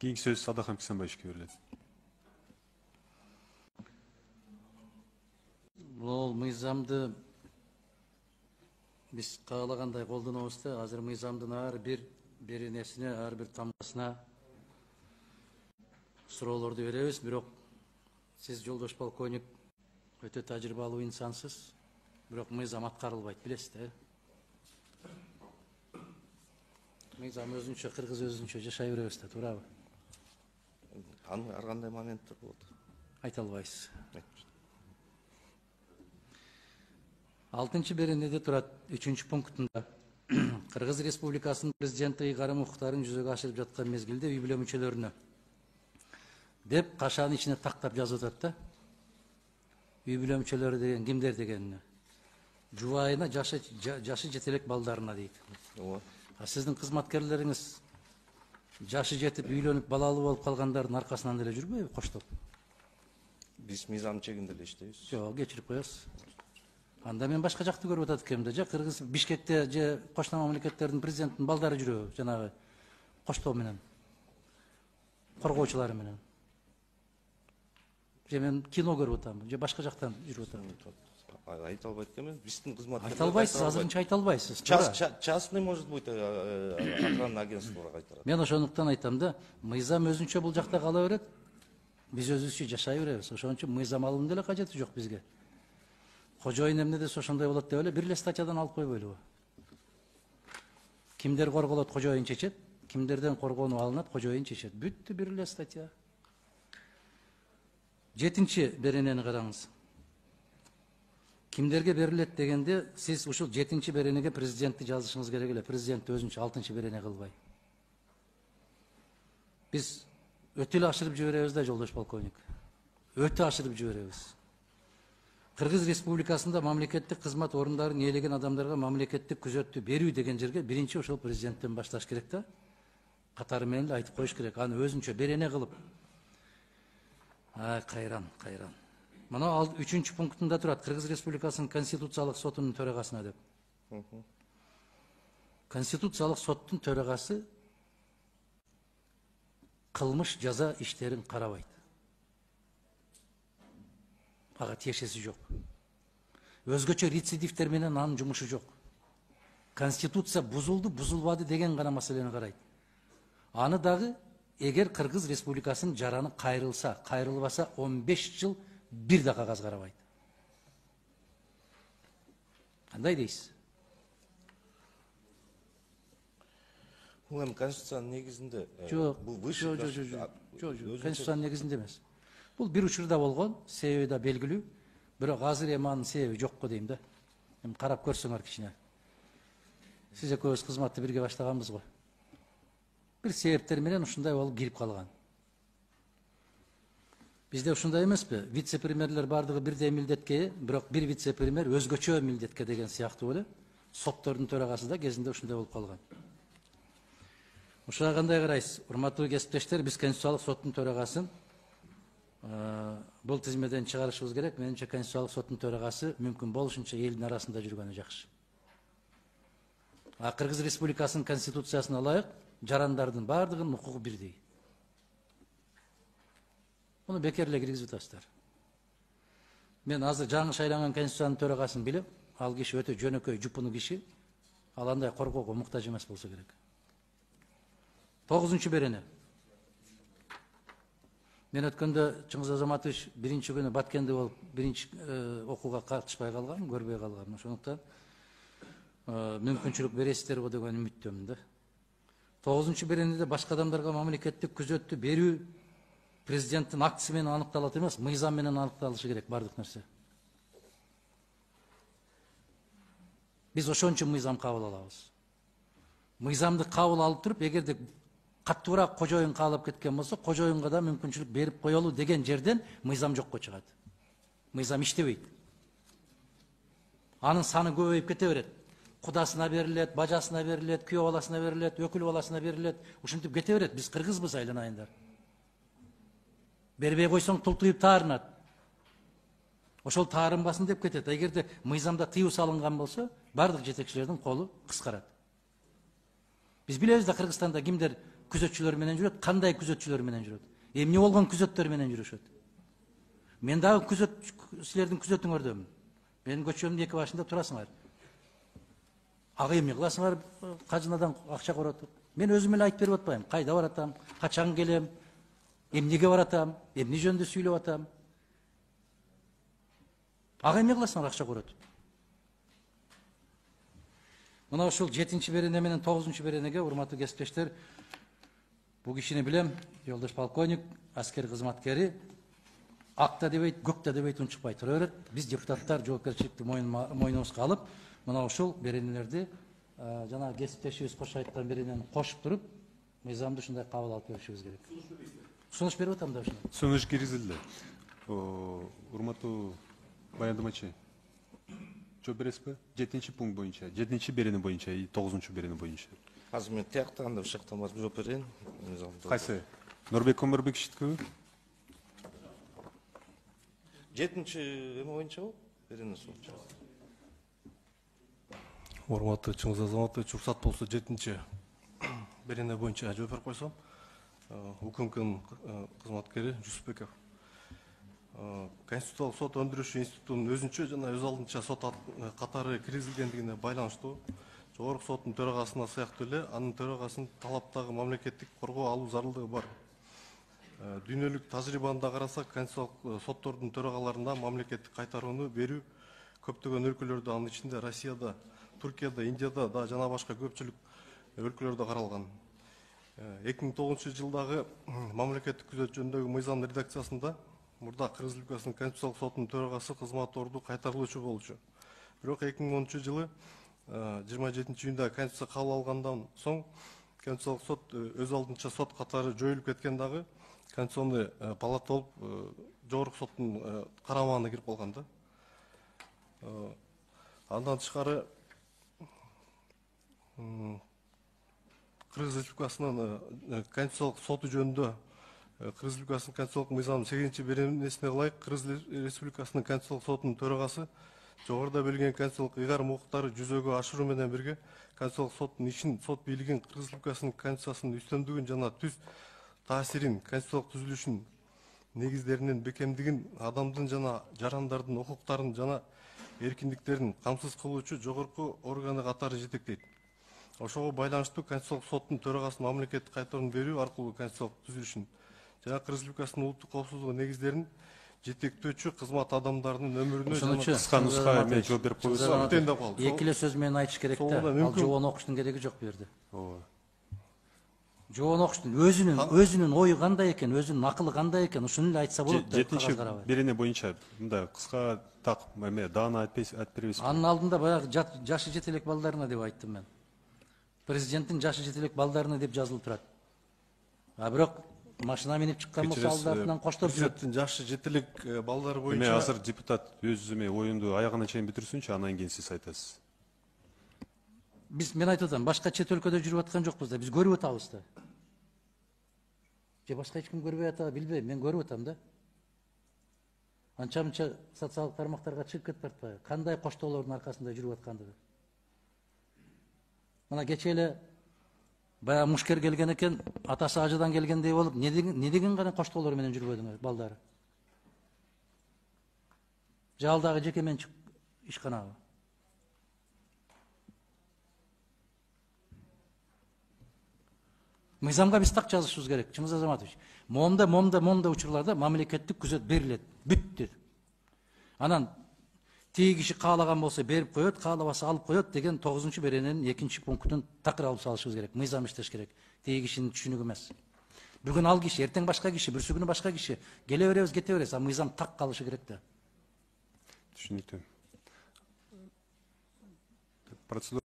Keyinki söz Sadakan Kısambashev'e veriledi. Бұл мыйзамды біз қалағандай қолданабыз да, азыр мыйзамдын ар бир беренесине, ар бир тамгасына суроолорду беребиз. Бирок сиз жолдош полковник өтө тажрыйбалуу инсансыз, бирок мыйзам аткарылбайт, билесиз да. Мыйзам өзүнчө, кыргыз өзүнчө жашай беребиз да, туурабы? Аны ар кандай моменттер болот? Айта албайсыз. 6-чы беренеде турат 3-чү пунктунда Кыргыз Республикасынын президенти ыйгарым укуктарын жүзөгө ашырып жаткан мезгилде үй бүлө мүчөлөрүнө деп кашанын ичине тактап жазып атат да. Үй бүлө мүчөлөрү деген кимдер дегенине. Жубайына жашы жетелек балдарына дейт. Сиздин кызматкерлериңиз жашы жетип үйлөнүп балалуу болуп калгандардын аркасынан деле жүрбөйбү коштоп? Биз мыйзам чегинде эле иштейбиз. Жок, кечирип коесуз. Анда мен башка жакты көрүп атат экенмин да. Кыргыз Бишкекте же кошуна мамлекеттердин президентинин балдары жүрөбү, жанагы коштоо менен, коргоочулары менен. Же мен кино көрүп атамын, же башка жактан жүрүп атамын. Айта албайт экенмин. Биздин кызматкерлер айта албайсыз, азырынча айта албайсыз. Частный может быть охранный агентствого кайтарат. Мен ошондуктан айтам да, мыйзам өзүнчө бул жакта кала берет. Биз өзүбүзчө жашай беребиз. Ошон үчүн мыйзам алуунун деле кажети жок бизге. Кожоюн эмне десе ошондой болот деп эле бир эле статьядан алып койбойлубу? Кимдер корголот, кожоюн чечет, кимдерден коргонуу алынат, кожоюн чечет. Бүттү, бир эле статья. 7-чи беренени караңыз. Кимдерге берилет дегенде, сиз ушул 7-чи беренеге президентти жазышыңыз керек эле. Президент өзүнчө 6-чы берене кылбай. Биз өтө эле ашырып жиберебиз да, жолдош полковник. Өтө ашырып жиберебиз. Кыргыз Республикасында мамлекеттик кызмат орундарын ээлеген адамдарга мамлекеттик күзөттү берүү деген жерге биринчи ошол президенттен башташ керек да. Катары менен эле айтып коюш керек. Аны өзүнчө берене кылып. Кайран. Мына 3-чү пунктунда турат, Кыргыз Республикасынын Конституциялык сотунун төрагасына деп. Конституциялык соттун төрагасы кылмыш жаза иштерин карабайт. Ага тиешеси жок. Өзгөчө рецидивтер менен анын жумушу жок. Конституция бузулду, бузулбады деген гана маселени карайт. Аны дагы эгер Кыргыз Республикасынын жараны кайрылса, кайрылбаса 15 жыл бир да кагаз карабайт. Кандай дейсиз? Бул эми конституциянын негизинде бул выше. Жок, конституциянын негизинде эмес. Бул бир учурда болгон, себеби да белгилүү. Бирок азыр эми анын себеби жокко дейм да. Эми карап көрсөңөр кичине. Сиз экөөбүз кызматты бирге баштаганбыз го. Бир себептер менен ушундай болуп кирип калган. Бизде ушундай эмеспи? Вице-премьерлер бардыгы бирдей милдетке, бирок бир вице-премьер өзгөчө милдетке деген сыяктуу эле. Соттордун төрагасы да кезинде ушундай болуп калган. Ушуга кандай карайсыз? Урматтуу кесиптештер, биз Конституциялык соттун төрагасын бул тизмеден чыгарышыбыз керек. Менимче Конституциялык соттун төрагасы мүмкүн болушунча элдин арасында жүргөнү жакшы. Кыргыз Республикасынын конституциясына ылайык жарандардын бардыгынын укугу бирдей. Муну бекер эле киргизип атасыздар. Мен азыр жаңы шайланган конституциянын төрагасын билем. Ал киши өтө жөнөкөй, жупуну киши. Ал андай коргоого муктаж эмес болсо керек. 9-чу берене. Мен өткөндө Чыңгыз Азаматович биринчи күнү Баткенде болуп, биринчи окууга катышпай калган, көрбөй калган. Ошондуктан мүмкүнчүлүк бересиздер го деген үмүттөмүн да. 9-чу беренеде башка адамдарга мамлекеттик күзөттү берүү президенттин актысы менен аныкталат эмес, мыйзам менен аныкталышы керек бардык нерсе. Биз ошон үчүн мыйзам кабыл алабыз. Мыйзамды кабыл алып туруп, эгерде каттуураак кожоюн каалап кеткен болсо, кожоюнга да мүмкүнчүлүк берип коелу деген жерден мыйзам жокко чыгат. Мыйзам иштебейт. Анын саны көбөйүп кете берет. Кудасына берилет, бажасына берилет, күйөө баласына берилет, өкүл баласына берилет. Ушинтип кете берет. Биз кыргызбыз, айланайындар. Бербей койсоң тултуюп таарынат. Ошол таарынбасын деп кетет. Эгерде мыйзамда тыюу салынган болсо, бардык жетекчилердин колу кыскарат. Биз билебиз да Кыргызстанда кимдер күзөтчүлөр менен жүрөт, кандай күзөтчүлөр менен жүрөт, эмне болгон күзөттөр менен жүрүшөт. Мен дагы күзөт, силердин күзөтүңөрдөмүн. Менин көчөмдүн эки башында турасыңар. Ага эмне кыласыңар, кажынадан акча коротуп. Мен өзүм эле айтып берип атпайм, кайда баратам, качан келем, эмнеге баратам, эмне жөнүндө сүйлөп атам. Ага эмне кыласыңар акча коротуп. Мына ушул 7-чи берене менен 9-чу беренеге, урматтуу кесиптештер, бул кишини билем, жолдош полковник, аскер кызматкери, акта дебейт, көкта дебейт унчукпай тура берет. Биз депутаттар жоопкерчиликти мойнубузга алып, мына ушул беренелерди жана кесиптешибиз кош айткан беренени кошуп туруп, мыйзамды ушундай кабыл алып беришибиз керек. Сунуш берип атам да ушуну. Сунуш киргизилди. Урматтуу баяндамачы. Жооп бересизби? 7-чи пункт боюнча, 7-чи берене боюнча и 9-чу берене боюнча. Азыр мен тияктан да ушактан барып жооп берейин. Кайсы? Нурбек Өмөрбековичтикиби? 7-чи эме боюнчабы? Беренеси боюнча. Урматтуу Чыңгыз Азаматович, уруксат болсо 7-чи берене боюнча жооп берип койсом. УКМКнын кызматкери Жусупбеков. Конституциялык сот өндүрүшү институтунун өзүнчө жана өз алдынча сот катары киргизилгендигине байланыштуу Жогорку соттун төрагасына сыяктуу эле анын төрагасынын талаптагы мамлекеттик коргоо алуу зарылдыгы бар. Дүйнөлүк тажрыйбаны да карасак, конституциялык соттордун төрагаларына мамлекеттик кайтарууну берүү көптөгөн өлкөлөрдө, анын ичинде Россияда, Туркияда, Индияда да жана башка көпчүлүк өлкөлөрдө каралган. 2009-жылдагы мамлекеттик күзөт жөнүндөгү мыйзам редакциясында мурда Кыргыз Республикасынын Конституциялык сотунун төрагасы кызмат орду кайтарылуучу болчу. Бирок 2010-жылы 27-июнда Конституция кабыл алгандан соң Конституциялык сот өз алдынча сот катары жоюлуп кеткен дагы Конституционный палата болуп Жогорку соттун карамагына кирип калган да. Андан тышкары Кыргыз Республикасынын Конституциялык соту жөнүндө Кыргыз Республикасынын Конституциялык мыйзамынын 8-чи беренесине ылайык Кыргыз Республикасынын Конституциялык сотунун төрагасы жогоруда белгилеген конституциялык ыйгарым укуктарды жүзөгө ашыруу менен бирге Конституциялык соттун ишин, сот бийлигин, Кыргыз Республикасынын Конституциясынын үстөмдүгүн жана түз таасирин, конституциялык түзүлүшүн негиздеринин бекемдигин, адамдын жана жарандардын укуктарын жана эркиндиктерин камсыз кылуучу жогорку органы катары жетектейт. Ошого байланыштуу Конституциялык соттун төрагасынын мамлекеттик кайтарууну берүү аркылуу конституциялык түзүлүшүн жана Кыргыз Республикасынын улуттук коопсуздугу негиздерин жетектөөчү кызмат адамдарынын өмүрүнө кыска нуска эме жооп берип коесузбу? Эки эле сөз менен айтыш керек да. Ал жоон окуштун кереги жок бу жерде. Ооба. Жоон окуштун өзүнүн ою кандай экен, өзүнүн акылы кандай экен, ушуну эле айтса болот да. 7-чи берене боюнча мындай кыска так эме даана айтып бересизби? Анын алдында баягы жашы жете элек балдарына деп айттым мен. Президенттин жашы жете элек балдарына деп жазылып турат. А бирок машина минип чыккан болсо алдынан коштоп жүрөт. Президенттин жашы жете элек балдары Эме боюнча азыр депутат өз эме оюнду аягына чейин бүтүрсүнчү, андан кийин сиз айтасыз. Мен айтып атам, башка чет өлкөдө жүрүп аткан жокпуз да, биз көрүп атабыз да. Же башка эч ким көрбөй атабы билбейм, мен көрүп атам да. Анча-мынча социалдык тармактарга чыгып кетип атпайбы? Кандай коштоолордун аркасында жүрүп аткандыгы. Мына кече эле баягы мушкер келген экен, атасы ажыдан келгендей болуп, не деген гана коштоолор менен жүрбөдүңөр балдары? Же ал дагы жеке менчик ишканабы? Мыйзамга биз так жазышыбыз керек, Чыңгыз Азаматович. Момда учурларда мамлекеттик күзөт берилет, бүттү. Анан тиги киши каалаган болсо берип коет, каалабаса алып коет деген 9-чу берененин 2-чи пунктун такыр алып салышыбыз керек. Мыйзам иштеш керек. Тиги кишинин түшүнүгү эмес. Бүгүн ал киши, эртең башка киши, бүрсү күнү башка киши. Келе беребиз, кете беребиз, а мыйзам так калышы керек да. Түшүнүктүү. Процедура